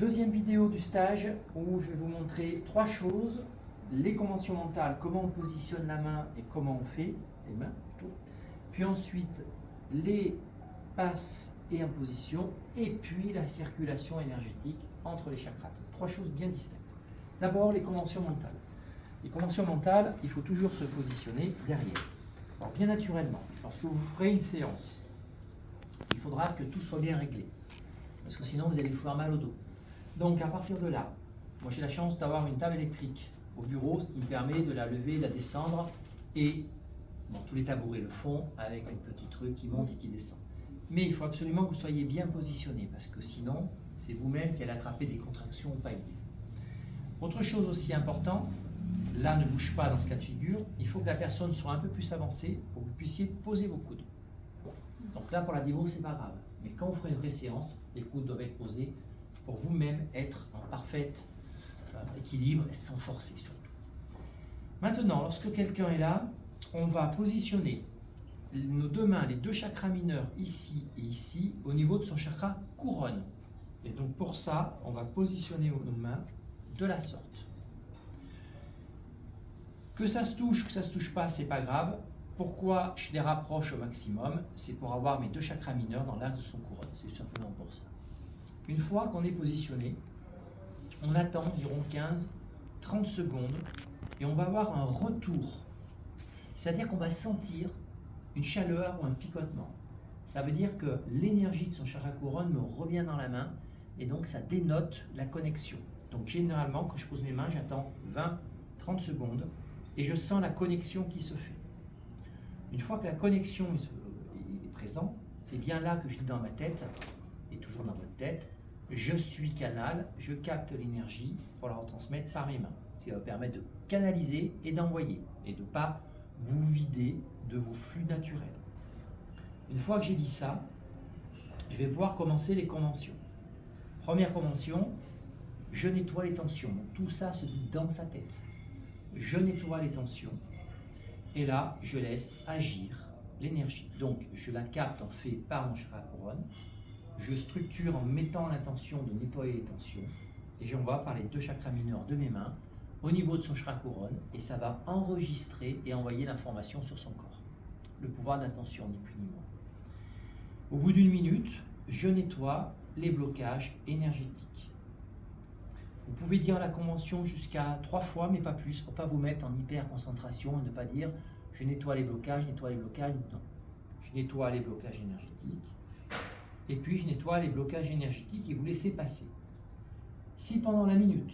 Deuxième vidéo du stage où je vais vous montrer trois choses. Les conventions mentales, comment on positionne la main et comment on fait, les mains plutôt. Puis ensuite, les passes et impositions. Et puis la circulation énergétique entre les chakras. Trois choses bien distinctes. D'abord, les conventions mentales. Les conventions mentales, il faut toujours se positionner derrière. Alors bien naturellement, lorsque vous ferez une séance, il faudra que tout soit bien réglé. Parce que sinon, vous allez vous faire mal au dos. Donc à partir de là, moi j'ai la chance d'avoir une table électrique au bureau, ce qui me permet de la lever, de la descendre, et bon, tous les tabourets le font avec un petit truc qui monte et qui descend. Mais il faut absolument que vous soyez bien positionné, parce que sinon, c'est vous-même qui allez attraper des contractions ou pas aider. Autre chose aussi importante, là ne bouge pas dans ce cas de figure, il faut que la personne soit un peu plus avancée pour que vous puissiez poser vos coudes. Donc là pour la démo c'est pas grave, mais quand vous ferez une vraie séance, les coudes doivent être posés pour vous-même être en parfait équilibre et sans forcer surtout. Maintenant, lorsque quelqu'un est là, on va positionner nos deux mains, les deux chakras mineurs, ici et ici, au niveau de son chakra couronne. Et donc pour ça, on va positionner nos mains de la sorte. Que ça se touche, que ça ne se touche pas, c'est pas grave. Pourquoi je les rapproche au maximum? C'est pour avoir mes deux chakras mineurs dans l'axe de son couronne. C'est tout simplement pour ça. Une fois qu'on est positionné, on attend environ 15-30 secondes et on va avoir un retour. C'est-à-dire qu'on va sentir une chaleur ou un picotement. Ça veut dire que l'énergie de son chakra couronne me revient dans la main et donc ça dénote la connexion. Donc généralement, quand je pose mes mains, j'attends 20-30 secondes et je sens la connexion qui se fait. Une fois que la connexion est présente, c'est bien là que je dis dans ma tête, et toujours dans votre tête, je suis canal, je capte l'énergie pour la retransmettre par mes mains. Ce qui va permettre de canaliser et d'envoyer, et de ne pas vous vider de vos flux naturels. Une fois que j'ai dit ça, je vais pouvoir commencer les conventions. Première convention, je nettoie les tensions. Donc, tout ça se dit dans sa tête. Je nettoie les tensions. Et là, je laisse agir l'énergie. Donc, je la capte en fait par mon chakra couronne. Je structure en mettant l'intention de nettoyer les tensions. Et j'envoie par les deux chakras mineurs de mes mains au niveau de son chakra couronne. Et ça va enregistrer et envoyer l'information sur son corps. Le pouvoir d'intention, ni plus ni moins. Au bout d'une minute, je nettoie les blocages énergétiques. Vous pouvez dire la convention jusqu'à 3 fois, mais pas plus, pour ne pas vous mettre en hyper concentration et ne pas dire je nettoie les blocages, non. Je nettoie les blocages énergétiques, et puis je nettoie les blocages énergétiques et vous laissez passer. Si pendant la minute,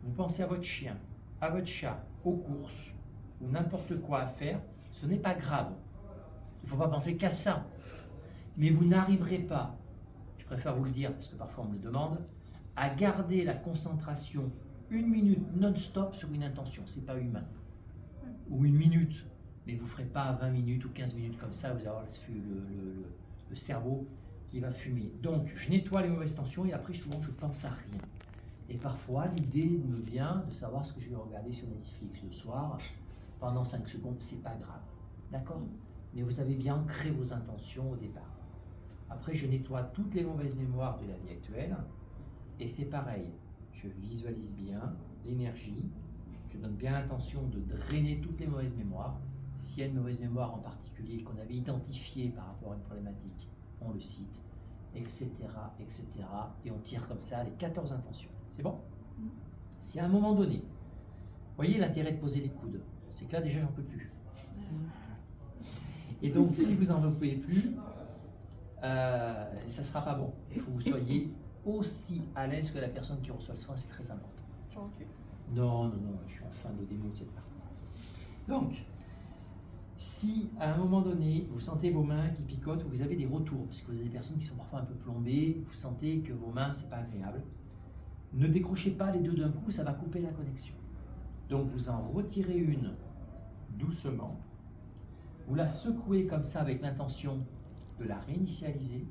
vous pensez à votre chien, à votre chat, aux courses, ou n'importe quoi à faire, ce n'est pas grave. Il ne faut pas penser qu'à ça. Mais vous n'arriverez pas, je préfère vous le dire parce que parfois on me le demande, à garder la concentration 1 minute non-stop sur une intention. Ce n'est pas humain. Ou 1 minute, mais vous ne ferez pas 20 minutes ou 15 minutes comme ça, vous allez avoir le cerveau qui va fumer. Donc, je nettoie les mauvaises tensions et après, souvent, je pense à rien. Et parfois, l'idée me vient de savoir ce que je vais regarder sur Netflix le soir. Pendant 5 secondes, c'est pas grave. D'accord? Mais vous avez bien ancré vos intentions au départ. Après, je nettoie toutes les mauvaises mémoires de la vie actuelle. Et c'est pareil, je visualise bien l'énergie, je donne bien l'intention de drainer toutes les mauvaises mémoires. S'il y a une mauvaise mémoire en particulier qu'on avait identifiée par rapport à une problématique, on le cite, etc., etc. Et on tire comme ça les 14 intentions. C'est bon? Si à un moment donné, vous voyez l'intérêt de poser les coudes, c'est que là déjà j'en peux plus. Et donc si vous n'en pouvez plus, ça ne sera pas bon. Il faut que vous soyez aussi à l'aise que la personne qui reçoit le soin, c'est très important. Non, je suis en fin de démo de cette partie. Donc, si à un moment donné, vous sentez vos mains qui picotent ou vous avez des retours, parce que vous avez des personnes qui sont parfois un peu plombées, vous sentez que vos mains, c'est pas agréable, ne décrochez pas les deux d'un coup, ça va couper la connexion. Donc, vous en retirez une doucement, vous la secouez comme ça avec l'intention de la réinitialiser,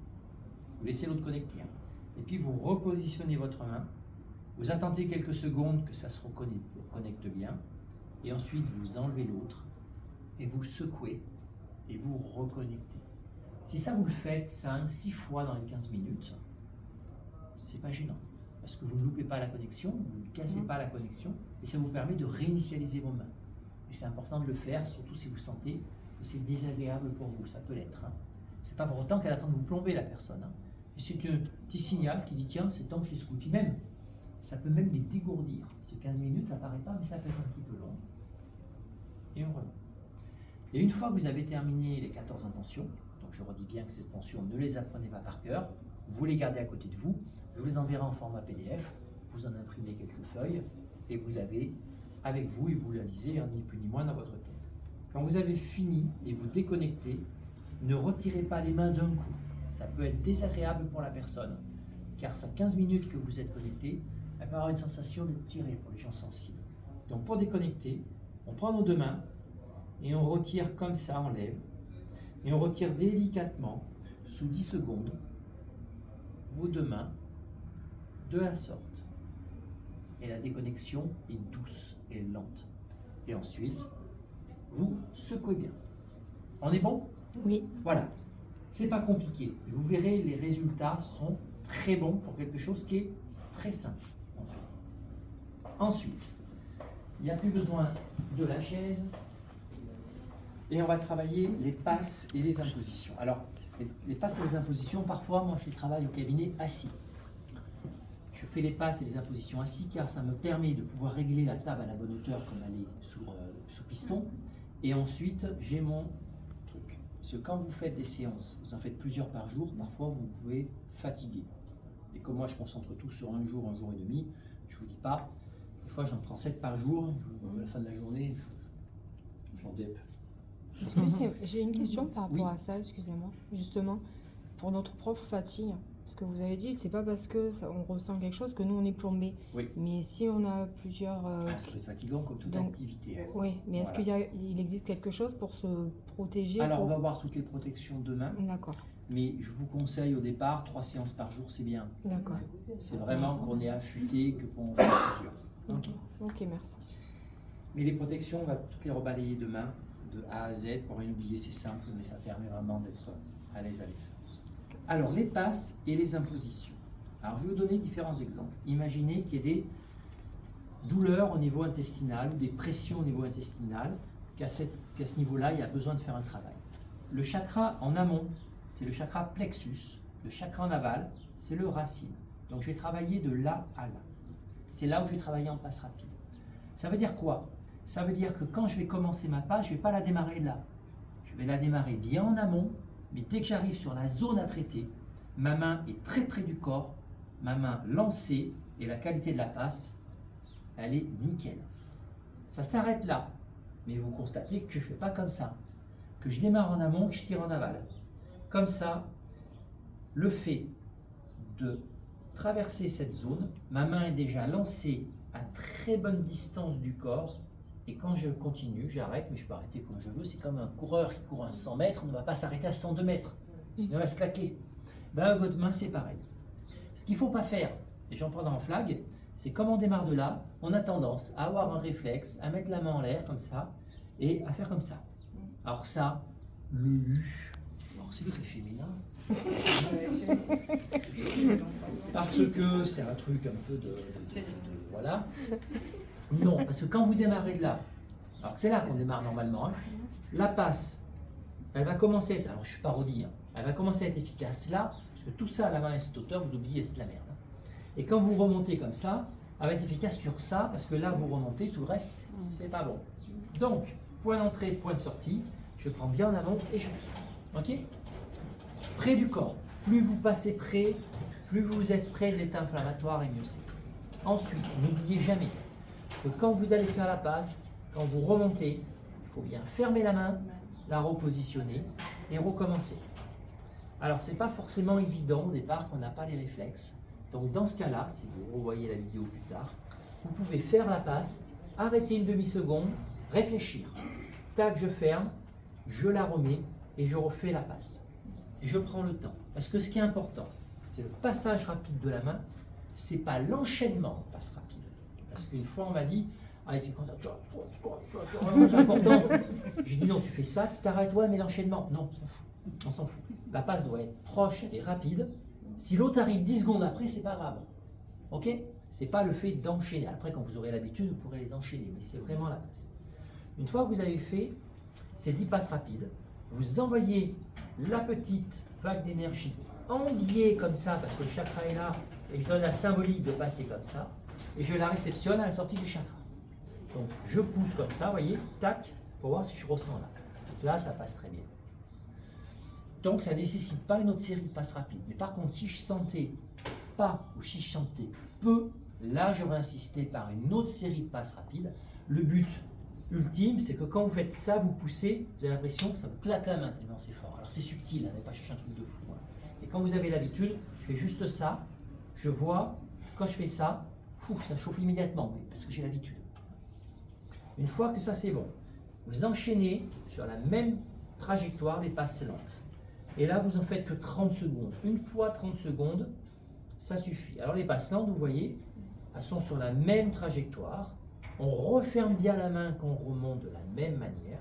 vous laissez l'autre connecter. Et puis vous repositionnez votre main, vous attendez quelques secondes que ça se reconnecte bien, et ensuite vous enlevez l'autre, et vous secouez, et vous reconnectez. Si ça vous le faites 5-6 fois dans les 15 minutes, c'est pas gênant. parce que vous ne loupez pas la connexion, vous ne cassez pas la connexion, et ça vous permet de réinitialiser vos mains. Et c'est important de le faire, surtout si vous sentez que c'est désagréable pour vous, ça peut l'être. Hein. C'est pas pour autant qu'elle est en train de vous plomber la personne. Hein. C'est un petit signal qui dit tiens, c'est temps que je les secoue. Puis même, ça peut même les dégourdir. Parce que 15 minutes, ça paraît pas, mais ça peut être un petit peu long. Et on remet. Et une fois que vous avez terminé les 14 intentions, donc je redis bien que ces intentions, ne les apprenez pas par cœur, vous les gardez à côté de vous, je vous les enverrai en format PDF, vous en imprimez quelques feuilles, et vous l'avez avec vous, et vous la lisez, hein, ni plus ni moins dans votre tête. Quand vous avez fini et vous déconnectez, ne retirez pas les mains d'un coup. Ça peut être désagréable pour la personne, car ça 15 minutes que vous êtes connecté, elle peut avoir une sensation de tirer pour les gens sensibles. Donc pour déconnecter, on prend nos deux mains et on retire comme ça, on lève, et on retire délicatement, sous 10 secondes, vos deux mains de la sorte. Et la déconnexion est douce et lente. Et ensuite, vous secouez bien. On est bon? Oui. Voilà. C'est pas compliqué. Vous verrez, les résultats sont très bons pour quelque chose qui est très simple. En fait. Ensuite, il n'y a plus besoin de la chaise. Et on va travailler les passes et les impositions. Alors, les passes et les impositions, parfois, moi, je les travaille au cabinet assis. Je fais les passes et les impositions assis car ça me permet de pouvoir régler la table à la bonne hauteur comme elle est sous piston. Et ensuite, j'ai mon truc. Parce que quand vous faites des séances, vous en faites plusieurs par jour, parfois vous pouvez fatiguer. Et comme moi, je concentre tout sur un jour et demi, je ne vous dis pas, des fois j'en prends 7 par jour, à la fin de la journée, j'en dépe. J'ai une question par rapport Oui. à ça, excusez-moi. Justement, pour notre propre fatigue, parce que vous avez dit que c'est pas parce que on ressent quelque chose que nous on est plombé. Oui. Mais si on a plusieurs. Ça peut être fatigant comme toute donc, activité. Hein. Oui, mais est-ce Voilà. qu'il existe quelque chose pour se protéger? Alors, on va voir toutes les protections demain, D'accord, mais je vous conseille au départ 3 séances par jour, c'est bien. d'accord. C'est vraiment qu'on est affûté, que pour en faire plusieurs. Ok. Ok, merci. Mais les protections, on va toutes les rebalayer demain, de A à Z, pour rien oublier, c'est simple, mais ça permet vraiment d'être à l'aise avec ça. Alors, les passes et les impositions. Alors, je vais vous donner différents exemples. Imaginez qu'il y ait des douleurs au niveau intestinal, ou des pressions au niveau intestinal, qu'à ce niveau-là, il y a besoin de faire un travail. Le chakra en amont, c'est le chakra plexus. Le chakra en aval, c'est le racine. Donc, je vais travailler de là à là. C'est là où je vais travailler en passe rapide. Ça veut dire quoi? Ça veut dire que quand je vais commencer ma passe, je ne vais pas la démarrer là. Je vais la démarrer bien en amont, mais dès que j'arrive sur la zone à traiter, ma main est très près du corps, ma main lancée, et la qualité de la passe, elle est nickel. Ça s'arrête là, mais vous constatez que je ne fais pas comme ça, que je démarre en amont, que je tire en aval. Comme ça, le fait de traverser cette zone, ma main est déjà lancée à très bonne distance du corps, et quand je continue, j'arrête, mais je peux arrêter quand je veux. C'est comme un coureur qui court à 100 mètres, on ne va pas s'arrêter à 102 mètres, sinon elle va se claquer. Ben, votre main, c'est pareil. Ce qu'il ne faut pas faire, et j'en prends en flag, c'est comme on démarre de là, on a tendance à avoir un réflexe, à mettre la main en l'air comme ça, et à faire comme ça. Alors ça, le U, alors c'est très féminin, parce que c'est un truc un peu de voilà. Non, parce que quand vous démarrez de là, alors que c'est là qu'on démarre normalement, hein, la passe, elle va commencer à être, alors je suis parodie, hein, elle va commencer à être efficace là, parce que tout ça à la main et cette hauteur, vous oubliez, c'est de la merde. Hein. Et quand vous remontez comme ça, elle va être efficace sur ça, parce que là vous remontez, tout le reste, c'est pas bon. Donc, point d'entrée, point de sortie, je prends bien en amont et je tire. Ok? Près du corps. Plus vous passez près, plus vous êtes près de l'état inflammatoire et mieux c'est. Ensuite, n'oubliez jamais que quand vous allez faire la passe, quand vous remontez, il faut bien fermer la main, la repositionner et recommencer. Alors, ce n'est pas forcément évident au départ qu'on n'a pas les réflexes. Donc, dans ce cas-là, si vous revoyez la vidéo plus tard, vous pouvez faire la passe, arrêter une demi-seconde, réfléchir. Tac, je ferme, je la remets et je refais la passe. Et je prends le temps. Parce que ce qui est important, c'est le passage rapide de la main, c'est pas l'enchaînement de passe rapide. Parce qu'une fois, on m'a dit, ah, tu c'est important. Je dis non, tu fais ça, tu t'arrêtes, ouais, mais l'enchaînement, non, on s'en fout. On s'en fout. La passe doit être proche et rapide. Si l'autre arrive 10 secondes après, c'est pas grave. Ok? C'est pas le fait d'enchaîner. Après, quand vous aurez l'habitude, vous pourrez les enchaîner, mais c'est vraiment la base. Une fois que vous avez fait ces 10 passes rapides, vous envoyez la petite vague d'énergie en biais comme ça, parce que le chakra est là, et je donne la symbolique de passer comme ça, et je la réceptionne à la sortie du chakra. Donc je pousse comme ça, vous voyez, tac, pour voir si je ressens là. Donc là, ça passe très bien. Donc ça ne nécessite pas une autre série de passes rapides. Mais par contre, si je sentais pas ou si je sentais peu, là j'aurais insisté par une autre série de passes rapides. Le but ultime, c'est que quand vous faites ça, vous poussez, vous avez l'impression que ça vous claque la main tellement c'est fort. Alors c'est subtil, n'allez pas chercher un truc de fou. Hein. Et quand vous avez l'habitude, je fais juste ça, je vois, quand je fais ça, ça chauffe immédiatement, oui, parce que j'ai l'habitude. Une fois que ça c'est bon, vous enchaînez sur la même trajectoire les passes lentes. Et là, vous en faites que 30 secondes. Une fois 30 secondes, ça suffit. Alors les passes lentes, vous voyez, elles sont sur la même trajectoire. On referme bien la main quand on remonte de la même manière.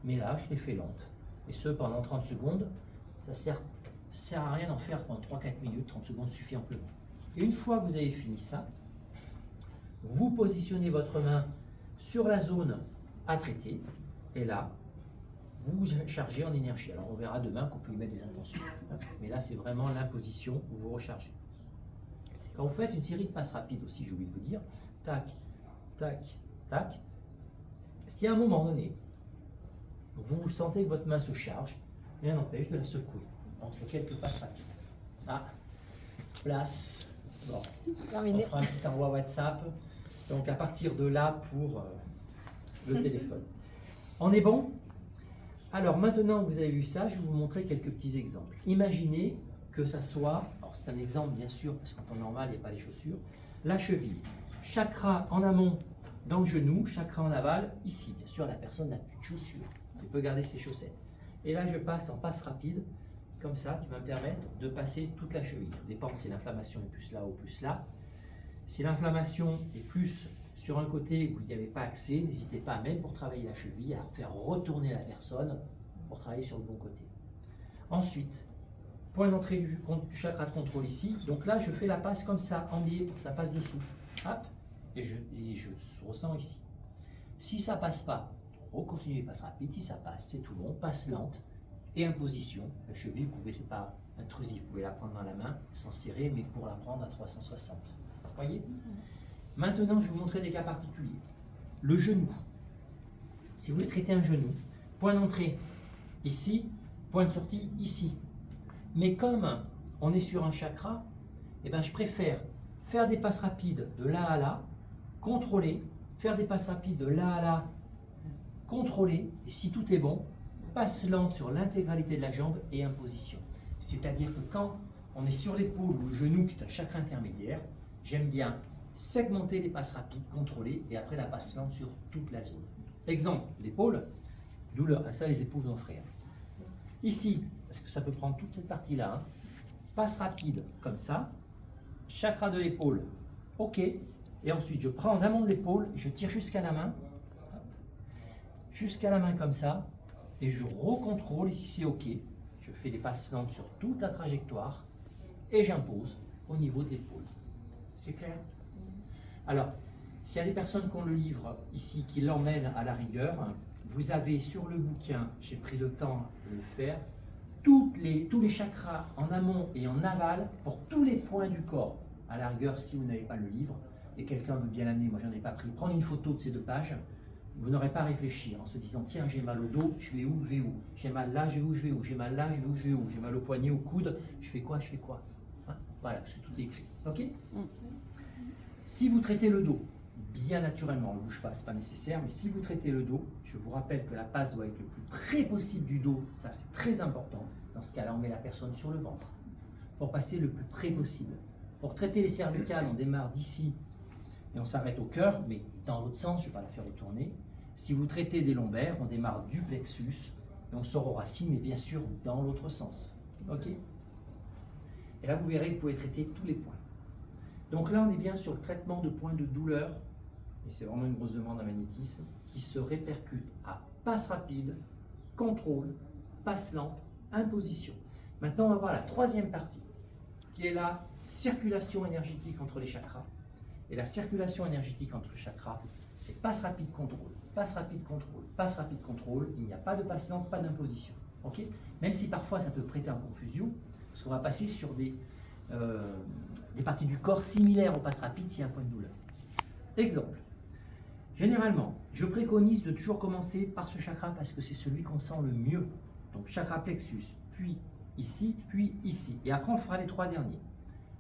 Mais là, je les fais lentes. Et ce, pendant 30 secondes, ça sert à rien d'en faire pendant 3-4 minutes. 30 secondes suffit amplement. Et une fois que vous avez fini ça, vous positionnez votre main sur la zone à traiter. Et là, vous chargez en énergie. Alors on verra demain qu'on peut y mettre des intentions. Mais là, c'est vraiment l'imposition où vous rechargez. Quand vous faites une série de passes rapides aussi, j'ai oublié de vous dire, tac, tac, tac, si à un moment donné, vous sentez que votre main se charge, rien n'empêche de la secouer entre quelques passes rapides. Ah, place. Bon, on fera un petit envoi WhatsApp. Donc à partir de là pour le téléphone. On est bon? Alors maintenant que vous avez vu ça, je vais vous montrer quelques petits exemples. Imaginez que ça soit, alors c'est un exemple bien sûr, parce qu'en temps normal, il n'y a pas les chaussures, la cheville, chakra en amont dans le genou, chakra en aval ici. Bien sûr, la personne n'a plus de chaussures, elle peut garder ses chaussettes. Et là, je passe en passe rapide, comme ça, qui va me permettre de passer toute la cheville. Ça dépend si l'inflammation est plus là ou plus là. Si l'inflammation est plus sur un côté où vous n'y avez pas accès, n'hésitez pas, même pour travailler la cheville, à faire retourner la personne pour travailler sur le bon côté. Ensuite, point d'entrée du chakra de contrôle ici. Donc là, je fais la passe comme ça, en biais, pour que ça passe dessous. Hop, et je ressens ici. Si ça passe pas, recontinuez les passes rapides. Si ça passe, c'est tout bon. Passe lente et imposition. La cheville, vous pouvez, c'est pas intrusif, vous pouvez la prendre dans la main, sans serrer, mais pour la prendre à 360. Vous voyez ? Maintenant, je vais vous montrer des cas particuliers. Le genou. Si vous voulez traiter un genou, point d'entrée ici, point de sortie ici. Mais comme on est sur un chakra, eh ben, je préfère faire des passes rapides de là à là, contrôler, faire des passes rapides de là à là, contrôler, et si tout est bon, passe lente sur l'intégralité de la jambe et imposition. C'est-à-dire que quand on est sur l'épaule ou le genou, qui est un chakra intermédiaire, j'aime bien segmenter les passes rapides, contrôler, et après la passe lente sur toute la zone. Exemple, l'épaule, douleur, ça les épaules vont frère. Ici, parce que ça peut prendre toute cette partie-là, hein, passe rapide comme ça, chakra de l'épaule, ok, et ensuite je prends en amont de l'épaule, je tire jusqu'à la main, comme ça, et je recontrôle, ici c'est ok, je fais des passes lentes sur toute la trajectoire, et j'impose au niveau de l'épaule. C'est clair? Alors, s'il y a des personnes qui ont le livre ici, qui l'emmènent à la rigueur, vous avez sur le bouquin, j'ai pris le temps de le faire, tous les chakras en amont et en aval pour tous les points du corps. À la rigueur, si vous n'avez pas le livre, et quelqu'un veut bien l'amener, moi j'en ai pas pris, prendre une photo de ces 2 pages, vous n'aurez pas à réfléchir en se disant tiens, j'ai mal au dos, je vais où, j'ai mal là, je vais où, j'ai mal là, je vais où, j'ai mal au poignet, au coude, je fais quoi, hein? Voilà, parce que tout est écrit. Ok? Si vous traitez le dos, bien naturellement, on ne bouge pas, ce n'est pas nécessaire, mais si vous traitez le dos, je vous rappelle que la passe doit être le plus près possible du dos, ça c'est très important. Dans ce cas-là, on met la personne sur le ventre pour passer le plus près possible. Pour traiter les cervicales, on démarre d'ici et on s'arrête au cœur, mais dans l'autre sens, je ne vais pas la faire retourner. Si vous traitez des lombaires, on démarre du plexus et on sort aux racines, mais bien sûr dans l'autre sens. Ok? Et là, vous verrez que vous pouvez traiter tous les points. Donc là, on est bien sur le traitement de points de douleur, et c'est vraiment une grosse demande en magnétisme, qui se répercute à passe rapide, contrôle, passe lente, imposition. Maintenant, on va voir la troisième partie, qui est la circulation énergétique entre les chakras. Et la circulation énergétique entre les chakras, c'est passe rapide contrôle, passe rapide contrôle, passe rapide contrôle. Il n'y a pas de passe lente, pas d'imposition. Okay, même si parfois ça peut prêter en confusion, parce qu'on va passer sur des parties du corps similaires au passe rapide s'il y a un point de douleur. Exemple. Généralement, je préconise de toujours commencer par ce chakra parce que c'est celui qu'on sent le mieux. Donc chakra plexus, puis ici, et après on fera les 3 derniers.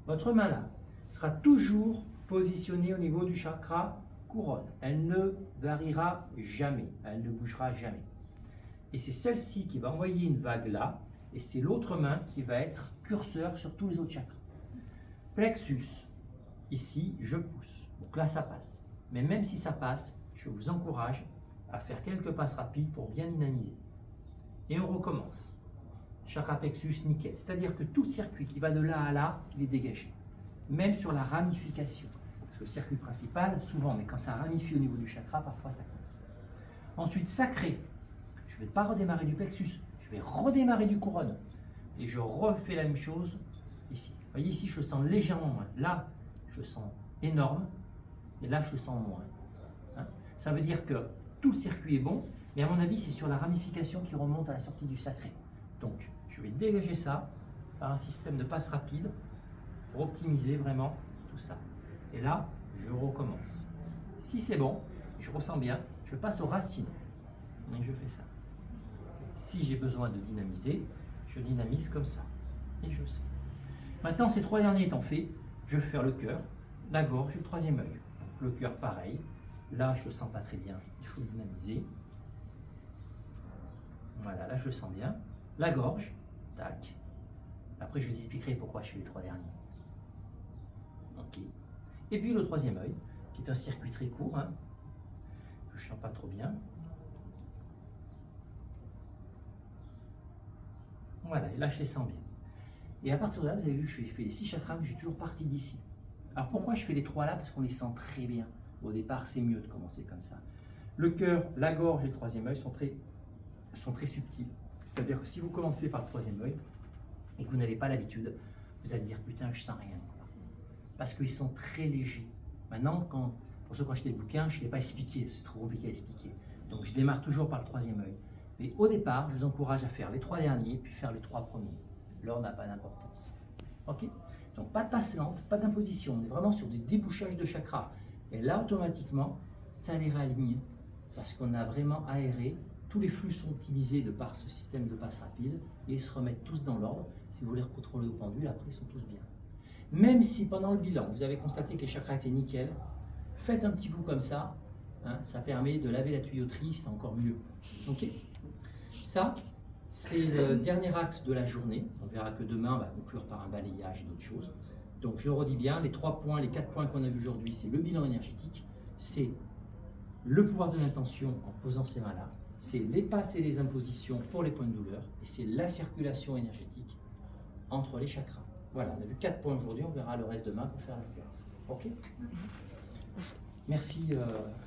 Votre main là sera toujours positionnée au niveau du chakra couronne. Elle ne variera jamais, elle ne bougera jamais. Et c'est celle-ci qui va envoyer une vague là, et c'est l'autre main qui va être curseur sur tous les autres chakras. Plexus, ici, je pousse. Donc là, ça passe. Mais même si ça passe, je vous encourage à faire quelques passes rapides pour bien dynamiser. Et on recommence. Chakra plexus, nickel. C'est-à-dire que tout le circuit qui va de là à là, il est dégagé. Même sur la ramification. Parce que le circuit principal, souvent, mais quand ça ramifie au niveau du chakra, parfois ça coince. Ensuite, sacré. Je ne vais pas redémarrer du plexus, je vais redémarrer du couronne. Et je refais la même chose ici. Vous voyez, ici, je le sens légèrement moins. Là, je le sens énorme. Et là, je le sens moins. Hein? Ça veut dire que tout le circuit est bon, mais à mon avis, c'est sur la ramification qui remonte à la sortie du sacré. Donc, je vais dégager ça par un système de passe rapide pour optimiser vraiment tout ça. Et là, je recommence. Si c'est bon, je ressens bien, je passe aux racines. Et je fais ça. Si j'ai besoin de dynamiser, je dynamise comme ça. Et je sens. Maintenant, ces 3 derniers étant faits, je vais faire le cœur, la gorge et le 3e œil. Le cœur, pareil. Là, je ne le sens pas très bien. Il faut dynamiser. Voilà, là, je le sens bien. La gorge, tac. Après, je vous expliquerai pourquoi je fais les 3 derniers. Ok. Et puis, le 3e œil, qui est un circuit très court, hein, que je ne sens pas trop bien. Voilà, et là, je les sens bien. Et à partir de là, vous avez vu que je fais les 6 chakras, mais j'ai toujours parti d'ici. Alors pourquoi je fais les 3 là? Parce qu'on les sent très bien. Au départ, c'est mieux de commencer comme ça. Le cœur, la gorge et le 3e œil sont très subtils. C'est-à-dire que si vous commencez par le 3e œil et que vous n'avez pas l'habitude, vous allez dire putain, je sens rien. Parce qu'ils sont très légers. Maintenant, pour ceux qui ont acheté le bouquin, je ne l'ai pas expliqué, c'est trop compliqué à expliquer. Donc je démarre toujours par le 3e œil. Mais au départ, je vous encourage à faire les 3 derniers, puis faire les 3 premiers. L'ordre n'a pas d'importance. Ok? Donc pas de passe lente, pas d'imposition. On est vraiment sur des débouchages de chakras. Et là, automatiquement, ça les réaligne. Parce qu'on a vraiment aéré. Tous les flux sont optimisés de par ce système de passe rapide. Et ils se remettent tous dans l'ordre. Si vous voulez contrôler au pendule, après, ils sont tous bien. Même si pendant le bilan, vous avez constaté que les chakras étaient nickel, faites un petit coup comme ça. Hein, ça permet de laver la tuyauterie, c'est encore mieux. Ok? Ça, c'est le dernier axe de la journée. On verra que demain, on va conclure par un balayage et d'autres choses. Donc, je le redis bien, les 3 points, les 4 points qu'on a vus aujourd'hui, c'est le bilan énergétique, c'est le pouvoir de l'intention en posant ces mains-là, c'est les passes et les impositions pour les points de douleur, et c'est la circulation énergétique entre les chakras. Voilà, on a vu 4 points aujourd'hui, on verra le reste demain pour faire la séance. Ok? Merci.